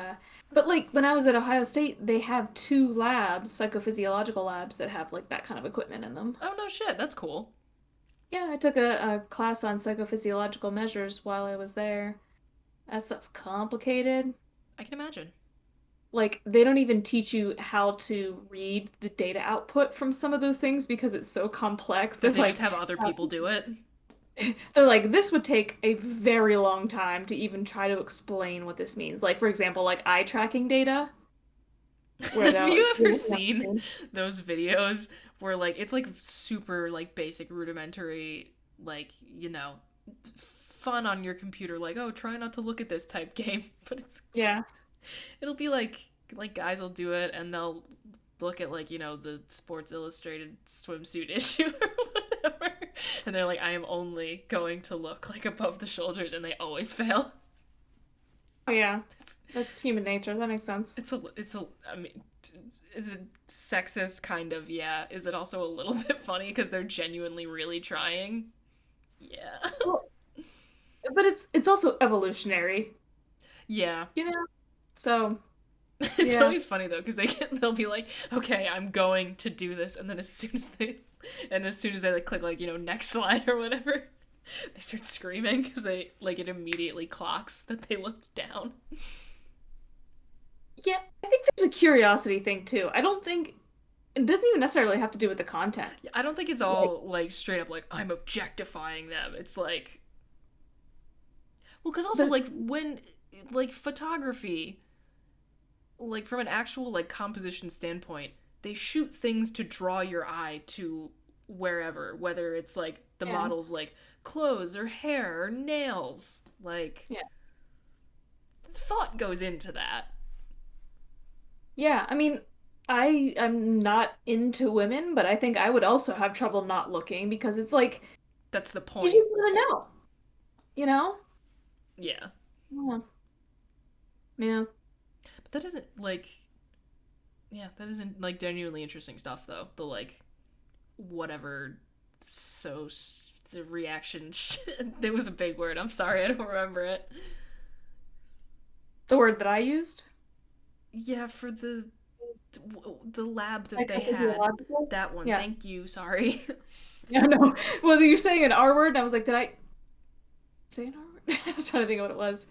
but like when I was at Ohio State, they have two labs, psychophysiological labs, that have like that kind of equipment in them. Oh no, shit, that's cool. Yeah, I took a class on psychophysiological measures while I was there. That stuff's complicated. I can imagine. Like, they don't even teach you how to read the data output from some of those things because it's so complex. That they just have other people do it. They're like, this would take a very long time to even try to explain what this means. Like, for example, like eye tracking data, where Have they'll you ever seen those videos where like it's like super like basic rudimentary like you know fun on your computer like oh try not to look at this type game but yeah. it'll be like guys will do it and they'll look at like you know the Sports Illustrated swimsuit issue or whatever and they're like I am only going to look like above the shoulders and they always fail. Oh yeah. That's human nature. That makes sense. It's a I mean is it sexist kind of yeah is it also a little bit funny because they're genuinely really trying yeah. Well, but it's also evolutionary, Yeah. you know? So, It's yeah. always funny though because they'll be like okay I'm going to do this and then as soon as they like click like you know next slide or whatever they start screaming because they like it immediately clocks that they looked down. Yeah, I think there's a curiosity thing too. I don't think it doesn't even necessarily have to do with the content. I don't think it's Like, all like straight up like I'm objectifying them. It's like well because also but like when like photography like from an actual like composition standpoint they shoot things to draw your eye to wherever whether it's like the yeah, model's like clothes or hair or nails like yeah, thought goes into that. yeah. I mean, I'm not into women, but I think I would also have trouble not looking because it's like That's the you point. just want to know, you know? Yeah, Yeah, yeah. but that isn't like yeah that isn't like genuinely interesting stuff though the like whatever so the reaction there was a big word I'm sorry I don't remember it. The word that I used, Yeah for the lab that they had psychophysiological. that one Yes. thank you sorry. Yeah, no. Well, you're saying an R word, and I was like, did I say an R word? I was trying to think of what it was.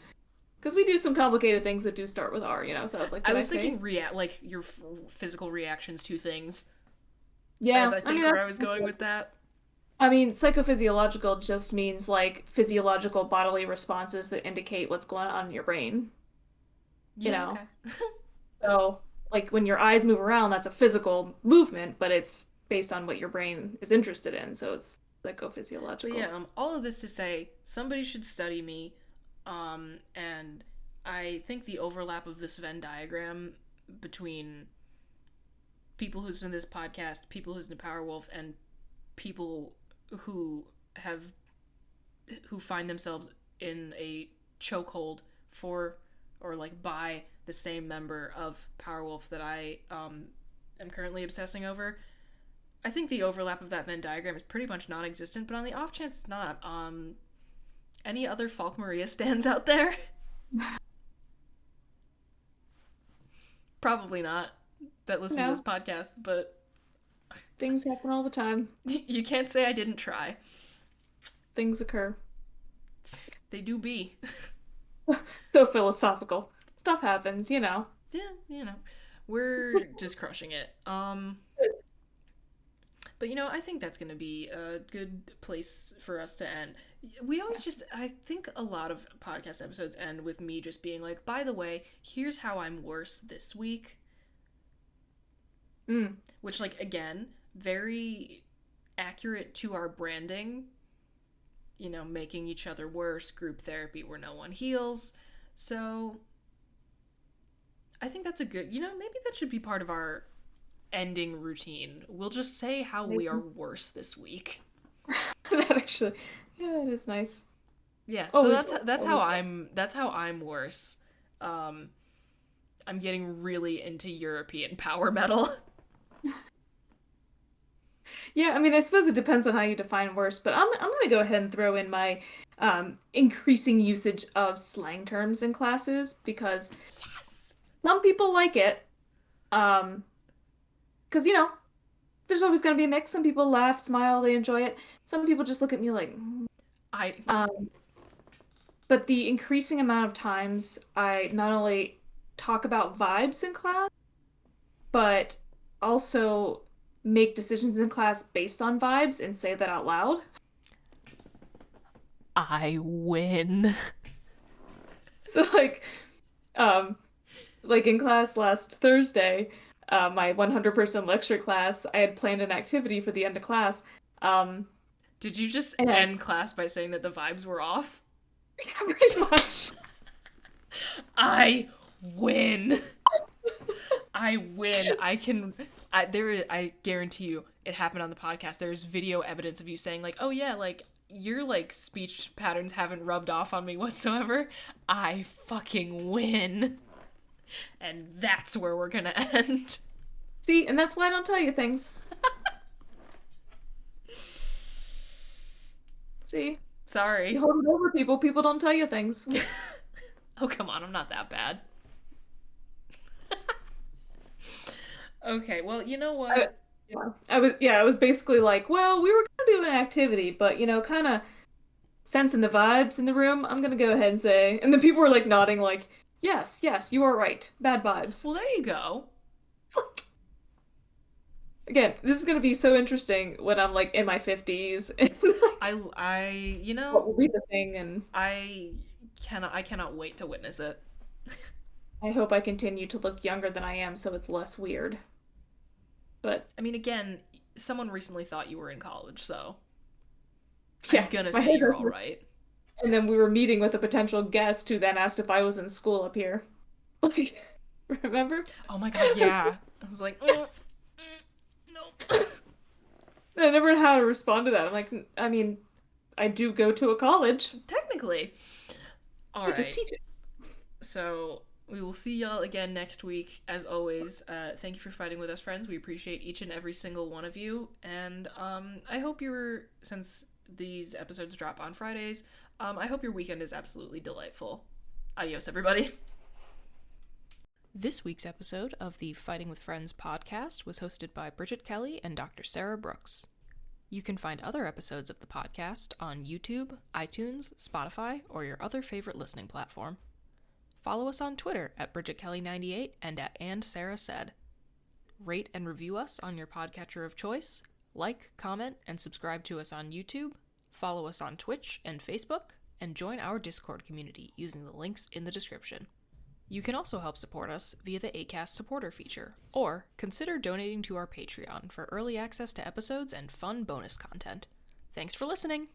Because we do some complicated things that do start with R, you know? So I was like, I did I was say? thinking like your physical reactions to things as Yeah, I I mean, think where I was going with that. I mean, psychophysiological just means like physiological bodily responses that indicate what's going on in your brain, you Yeah, know? okay. So, like when your eyes move around, that's a physical movement, but it's based on what your brain is interested in, so it's But psychophysiological. yeah, all of this to say, somebody should study me. And I think the overlap of this Venn diagram between people who listen to this podcast, people who listen to Powerwolf, and people who have who find themselves in a chokehold for or like by the same member of Powerwolf that I am currently obsessing over. I think the overlap of that Venn diagram is pretty much non-existent, but on the off chance it's not, any other Falk Maria stands out there? Probably not. That listen to this No, podcast, but things happen all the time. you can't say I didn't try. Things occur. They do be. So philosophical. Stuff happens, you know. Yeah, we're just crushing it. But I think that's going to be a good place for us to end. We always just, I think a lot of podcast episodes end with me just being like, by the way, here's how I'm worse this week. Mm. Which, like, again, very accurate to our branding. Making each other worse, group therapy where no one heals. So, I think that's a good, maybe that should be part of our ending routine. We'll just say how we are worse this week. That actually, yeah, it is nice. Yeah, so Always, that's how always. I'm worse. Um, I'm getting really into European power metal. Yeah, I mean, I suppose it depends on how you define worse, but I'm gonna go ahead and throw in my increasing usage of slang terms in classes because Yes. some people like it. Um, because there's always gonna be a mix. Some people laugh, smile, they enjoy it. Some people just look at me like, I um, but the increasing amount of times I not only talk about vibes in class, but also make decisions in class based on vibes and say that out loud. I win. So um like in class last Thursday, my 100-person lecture class, I had planned an activity for the end of class. Um Did you just and end class by saying that the vibes were off? pretty much. I win. I win. I can. I guarantee you, it happened on the podcast. There's video evidence of you saying like, "Oh yeah, like your like speech patterns haven't rubbed off on me whatsoever." I fucking win, and that's where we're gonna end. See, and that's why I don't tell you things. See, you Sorry. hold it over people, people don't tell you things. Oh come on, I'm not that bad. Okay, well you know I, what? I was basically like, well, we were gonna do an activity, but kind of sensing the vibes in the room, I'm gonna go ahead and say, and then people were like nodding, like, yes, yes, you are right, bad vibes. Well, there you go. It's like, again, this is gonna be so interesting when I'm like in my 50s, and like, I what will be the thing, and I cannot wait to witness it. I hope I continue to look younger than I am, so it's less weird. But I mean, again, someone recently thought you were in college, so I'm yeah, gonna my say you're all hairdresser. right. And then we were meeting with a potential guest who then asked if I was in school up here. Like, remember? Oh my god, yeah. I was like, nope. I never know how to respond to that. I'm like, I mean, I do go to a college. Technically. All I just right. teach it. So we will see y'all again next week. As always, thank you for fighting with us, friends. We appreciate each and every single one of you. And I hope since these episodes drop on Fridays, I hope your weekend is absolutely delightful. Adios, everybody. This week's episode of the Fighting with Friends podcast was hosted by Bridget Kelly and Dr. Sarah Brookes. You can find other episodes of the podcast on YouTube, iTunes, Spotify, or your other favorite listening platform. Follow us on Twitter at BridgetKelly98 and at AndSarahSaid. Rate and review us on your podcatcher of choice. Like, comment, and subscribe to us on YouTube, follow us on Twitch and Facebook, and join our Discord community using the links in the description. You can also help support us via the Acast supporter feature, or consider donating to our Patreon for early access to episodes and fun bonus content. Thanks for listening!